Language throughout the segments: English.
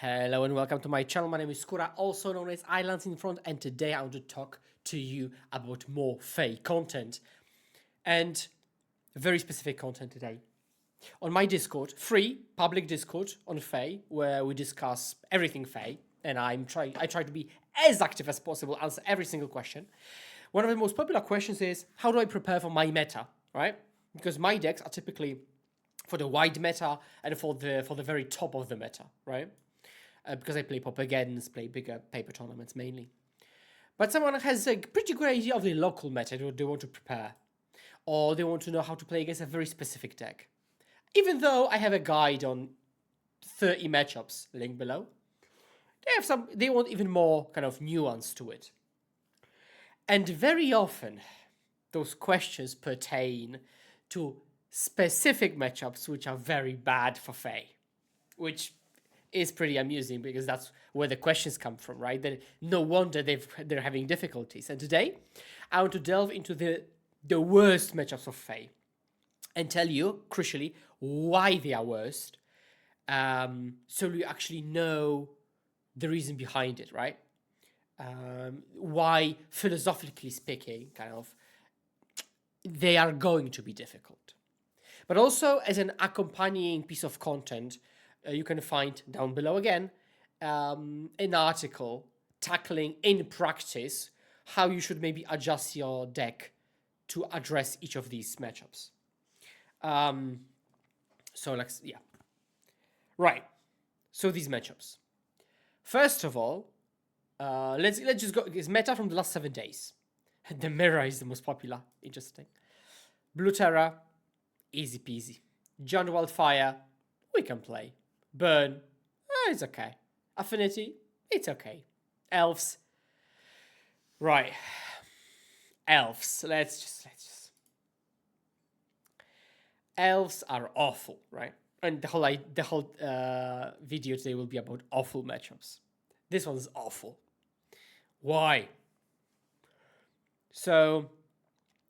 Hello and welcome to my channel. My name is Skura, also known as Islands in Front, and today I want to talk to you about more Fae content and very specific content today. On my Discord, free public Discord on Fae, where we discuss everything Fae, and I try to be as active as possible, answer every single question. One of the most popular questions is, how do I prepare for my meta, right? Because my decks are typically for the wide meta and for the very top of the meta, right? Because I play Pauper Gaddons, play bigger paper tournaments mainly. But someone has a pretty good idea of the local meta they want to prepare, or they want to know how to play against a very specific deck. Even though I have a guide on 30 matchups, link below, they want even more kind of nuance to it. And very often, those questions pertain to specific matchups which are very bad for Fae, which is pretty amusing because that's where the questions come from, right? That no wonder they're having difficulties. And today, I want to delve into the worst matchups of Fae and tell you, crucially, why they are worst, so you actually know the reason behind it, right? Why, philosophically speaking, kind of, they are going to be difficult. But also, as an accompanying piece of content, you can find down below again an article tackling in practice how you should maybe adjust your deck to address each of these matchups. Right. So these matchups. First of all, let's just go. It's meta from the last 7 days. The mirror is the most popular. Interesting. Blue Terra, easy peasy. Giant Wildfire, we can play. Burn, it's okay. Affinity, it's okay. Elves, right. Elves, let's just. Elves are awful, right? And the whole video today will be about awful matchups. This one's awful. Why? So,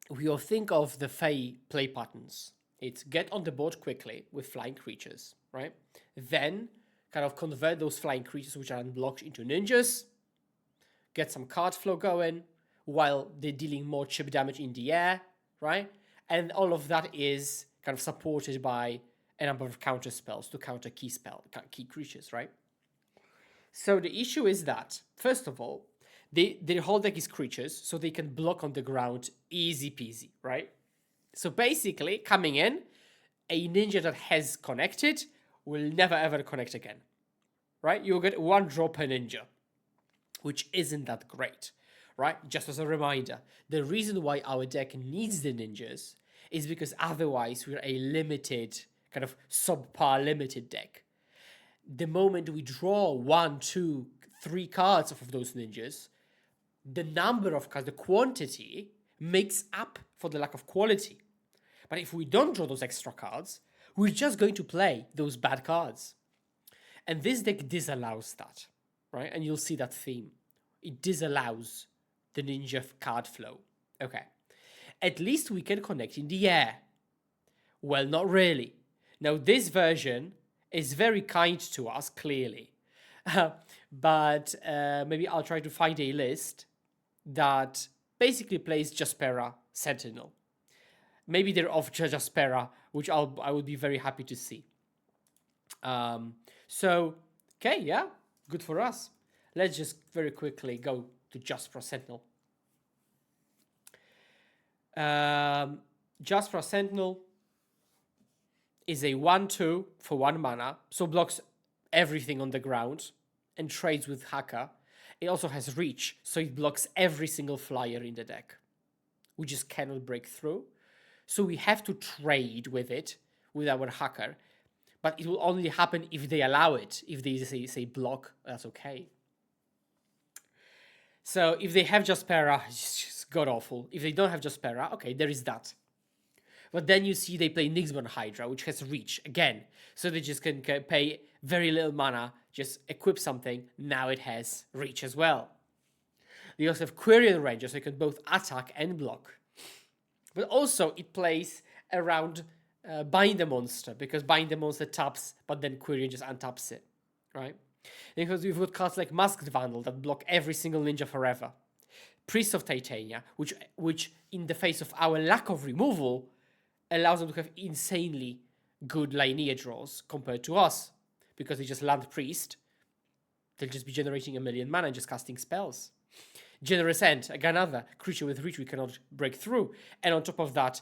we all think of the Fae play patterns. It's get on the board quickly with flying creatures, right? Then kind of convert those flying creatures which are unblocked into ninjas, get some card flow going while they're dealing more chip damage in the air, right? And all of that is kind of supported by a number of counter spells to counter key creatures, right? So the issue is that, first of all, their whole deck is creatures, so they can block on the ground easy peasy, right? So basically, coming in, a ninja that has connected will never ever connect again, right? You'll get 1 draw per ninja, which isn't that great, right? Just as a reminder, the reason why our deck needs the ninjas is because otherwise we're a limited, kind of subpar limited deck. The moment we draw 1, 2, 3 cards off of those ninjas, the number of cards, the quantity, makes up for the lack of quality. But if we don't draw those extra cards, we're just going to play those bad cards. And this deck disallows that, right? And you'll see that theme. It disallows the ninja card flow. Okay. At least we can connect in the air. Well, not really. Now, this version is very kind to us, clearly. But maybe I'll try to find a list that basically plays Jaspera Sentinel. Maybe they're off Jaspera, which I would be very happy to see. So, okay, yeah, good for us. Let's just very quickly go to Jaspera Sentinel. Jaspera Sentinel is a 1/2 for 1 mana, so blocks everything on the ground and trades with Hacker. It also has reach, so it blocks every single flyer in the deck. We just cannot break through. So we have to trade with it, with our Hacker. But it will only happen if they allow it. If they say block, that's okay. So if they have Jaspera, it's just god-awful. If they don't have Jaspera, okay, there is that. But then you see they play Nyxborn Hydra, which has reach, again. So they just can pay very little mana, just equip something, now it has reach as well. They also have Quirion Ranger, so you can both attack and block. But also it plays around Bind the Monster, because Bind the Monster taps, but then Quirion just untaps it. right? Because we've got cards like Masked Vandal that block every single ninja forever. Priest of Titania, which in the face of our lack of removal, allows them to have insanely good linear draws compared to us. Because they just land Priest, they'll just be generating 1,000,000 mana and just casting spells. Generous End, again, another creature with reach we cannot break through. And on top of that,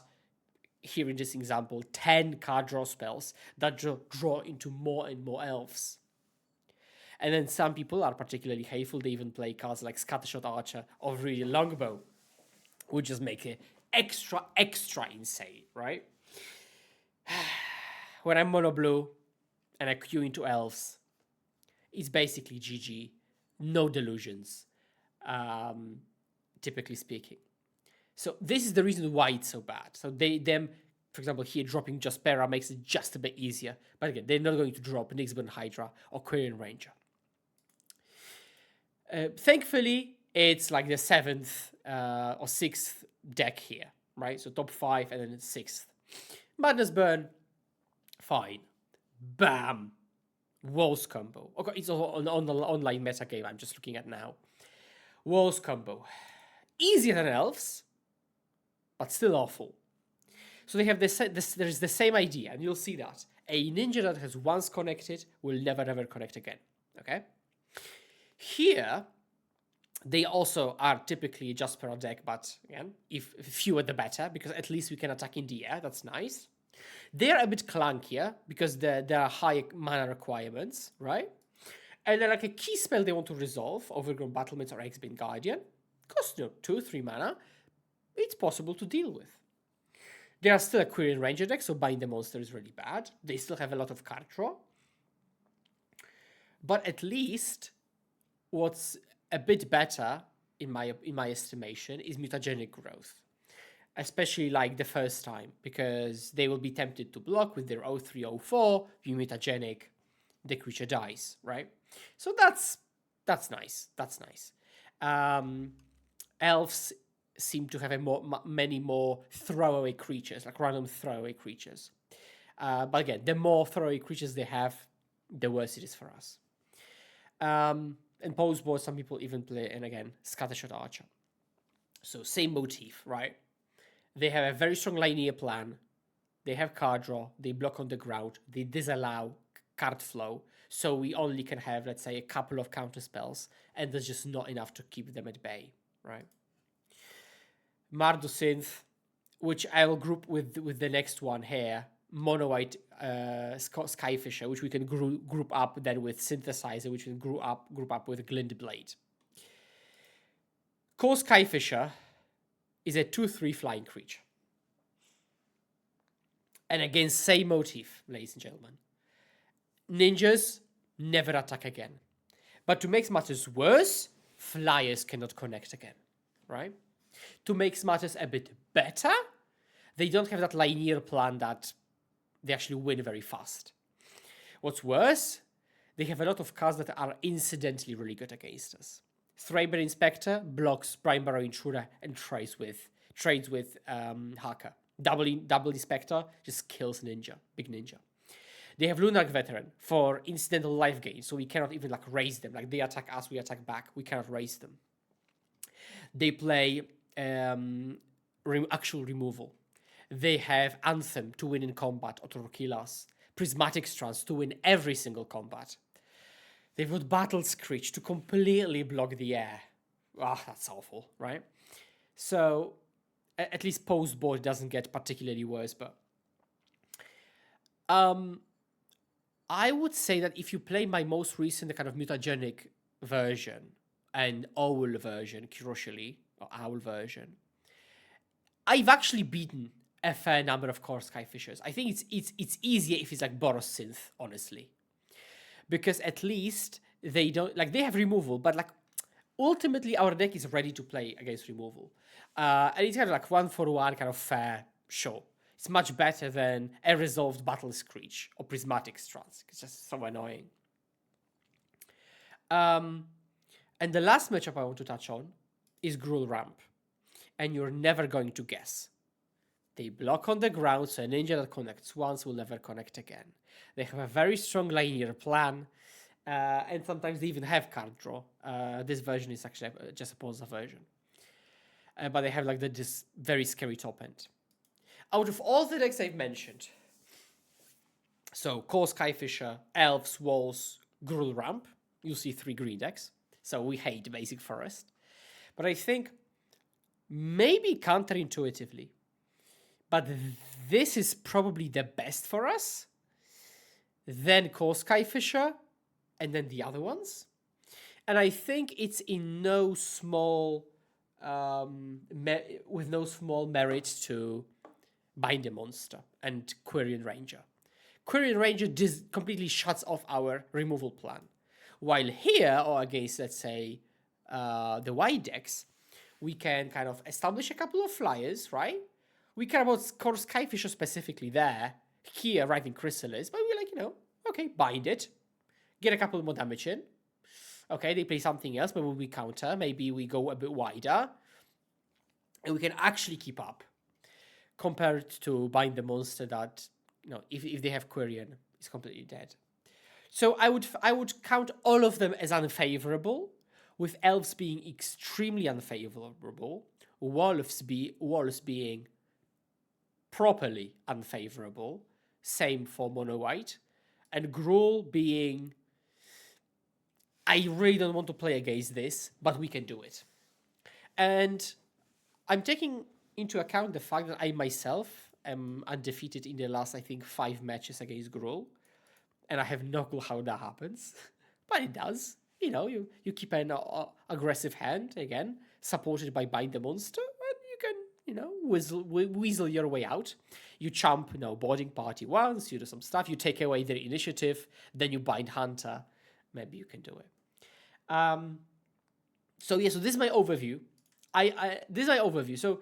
here in this example, 10 card draw spells that draw into more and more elves. And then some people are particularly hateful. They even play cards like Scattershot Archer or really Longbow, which just make it extra insane, right? When I'm mono blue and I queue into elves, it's basically GG. No delusions, typically speaking. So this is the reason why it's so bad. So them, for example, here dropping Jaspera makes it just a bit easier. But again, they're not going to drop Nyxborn Hydra or Quirion Ranger. Thankfully, it's like the 7th or 6th deck here, right? So top 5 and then 6th. Madness Burn, fine. Bam. Walls combo. Okay, it's on the online meta game I'm just looking at now. Walls combo. Easier than elves, but still awful. So they have there's the same idea, and you'll see that. A ninja that has once connected will never ever connect again. Okay? Here, they also are typically just per deck, but again, if fewer the better, because at least we can attack in the air. That's nice. They're a bit clunkier because there are high mana requirements, right? And then like a key spell they want to resolve, Overgrown Battlements or X-Bane Guardian, costs 2-3 mana. It's possible to deal with. They are still a Quirion Ranger deck, so buying the monster is really bad. They still have a lot of card draw. But at least what's a bit better, in my estimation, is mutagenic growth. Especially like the first time, because they will be tempted to block with their 0304, you mutagenic, the creature dies, right? So that's nice. That's nice. Elves seem to have many more throwaway creatures, like random throwaway creatures. But again, the more throwaway creatures they have, the worse it is for us. And post board, some people even play, and again, Scattershot Archer. So same motif, right? They have a very strong linear plan. They have card draw. They block on the ground. They disallow card flow. So we only can have, let's say, a couple of counter spells, and there's just not enough to keep them at bay, right? Mardu Synth, which I will group with the next one here, Mono White Skyfisher, which we can group up then with Synthesizer, which we can group up with Glintblade. Core Skyfisher is a 2/3 flying creature. And again, same motif, ladies and gentlemen. Ninjas never attack again. But to make matters worse, flyers cannot connect again, right? To make matters a bit better, they don't have that linear plan that they actually win very fast. What's worse, they have a lot of cards that are incidentally really good against us. Thraber Inspector blocks Prime Barrow Intruder and trades with Haka. Double Inspector just kills Ninja, big Ninja. They have Lunark Veteran for incidental life gain, so we cannot even like raise them. Like they attack us, we attack back. We cannot raise them. They play actual removal. They have Anthem to win in combat, or to kill us. Prismatic Strands to win every single combat. They've got Battle Screech to completely block the air. Ah, that's awful, right? So, at least post-board doesn't get particularly worse, but... I would say that if you play my most recent kind of mutagenic version and owl version, crucially, or owl version, I've actually beaten a fair number of core Skyfishers. I think it's easier if it's like Boros Synth, honestly. Because at least they don't, like, they have removal, but like, ultimately our deck is ready to play against removal. And it's kind of like 1-for-1 kind of fair show. It's much better than a resolved Battle Screech or Prismatic Strands. It's just so annoying. And the last matchup I want to touch on is Gruul Ramp. And you're never going to guess. They block on the ground, so a ninja that connects once will never connect again. They have a very strong linear plan. And sometimes they even have card draw. This version is actually just a Ponza version. But they have like this very scary top end. Out of all the decks I've mentioned, so Core Skyfisher, Elves, Walls, Gruul Ramp, you see 3 green decks. So we hate Basic Forest. But I think maybe counterintuitively, but this is probably the best for us. Then Core Skyfisher, and then the other ones. And I think it's in no small, with no small merit to Bind the Monster and Quirion Ranger. Quirion Ranger completely shuts off our removal plan. While here, or against, let's say, the white decks, we can kind of establish a couple of flyers, right? We care about Core Skyfisher specifically there. Here, Writhing Chrysalis, but we're like, okay, bind it. Get a couple more damage in. Okay, they play something else, but we counter. Maybe we go a bit wider. And we can actually keep up. Compared to Bind the Monster that, if they have Quirion, it's completely dead. So I would count all of them as unfavorable, with Elves being extremely unfavorable, Wolves being properly unfavorable, same for Mono White, and Gruul being, I really don't want to play against this, but we can do it. And I'm taking into account the fact that I myself am undefeated in the last, I think, 5 matches against Gruul. And I have no clue how that happens. But it does. You keep an aggressive hand, again, supported by Bind the Monster, and you can, weasel your way out. You chump, boarding party once, you do some stuff, you take away their initiative, then you bind Hunter. Maybe you can do it. So this is my overview. This is my overview. So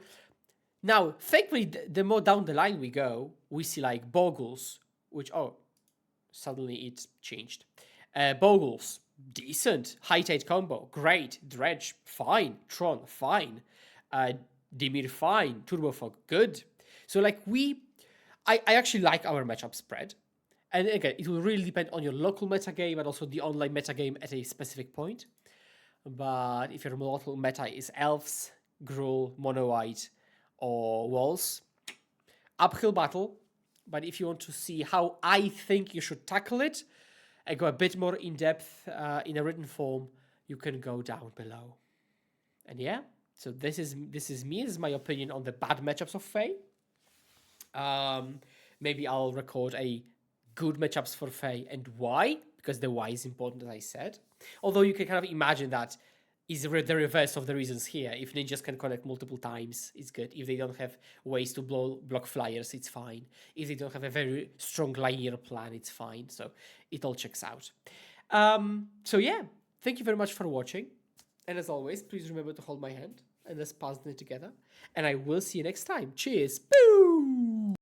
now, thankfully, the more down the line we go, we see like Boggles, which, suddenly it's changed. Boggles, decent. High Tide combo, great. Dredge, fine. Tron, fine. Dimir, fine. Turbo Fog, good. So like I actually like our matchup spread. And again, it will really depend on your local metagame, but also the online metagame at a specific point. But if your local meta is Elves, Gruul, Mono White, or Walls, uphill battle. But if you want to see how I think you should tackle it, and go a bit more in depth in a written form, you can go down below. And yeah, so this is me. This is my opinion on the bad matchups of Fae. Maybe I'll record a good matchups for Fae and why, because the why is important, as I said. Although you can kind of imagine that is the reverse of the reasons here. If ninjas can connect multiple times, it's good. If they don't have ways to block flyers, it's fine. If they don't have a very strong linear plan, it's fine. So it all checks out. So yeah, thank you very much for watching. And as always, please remember to hold my hand and let's pass it together. And I will see you next time. Cheers. Boo!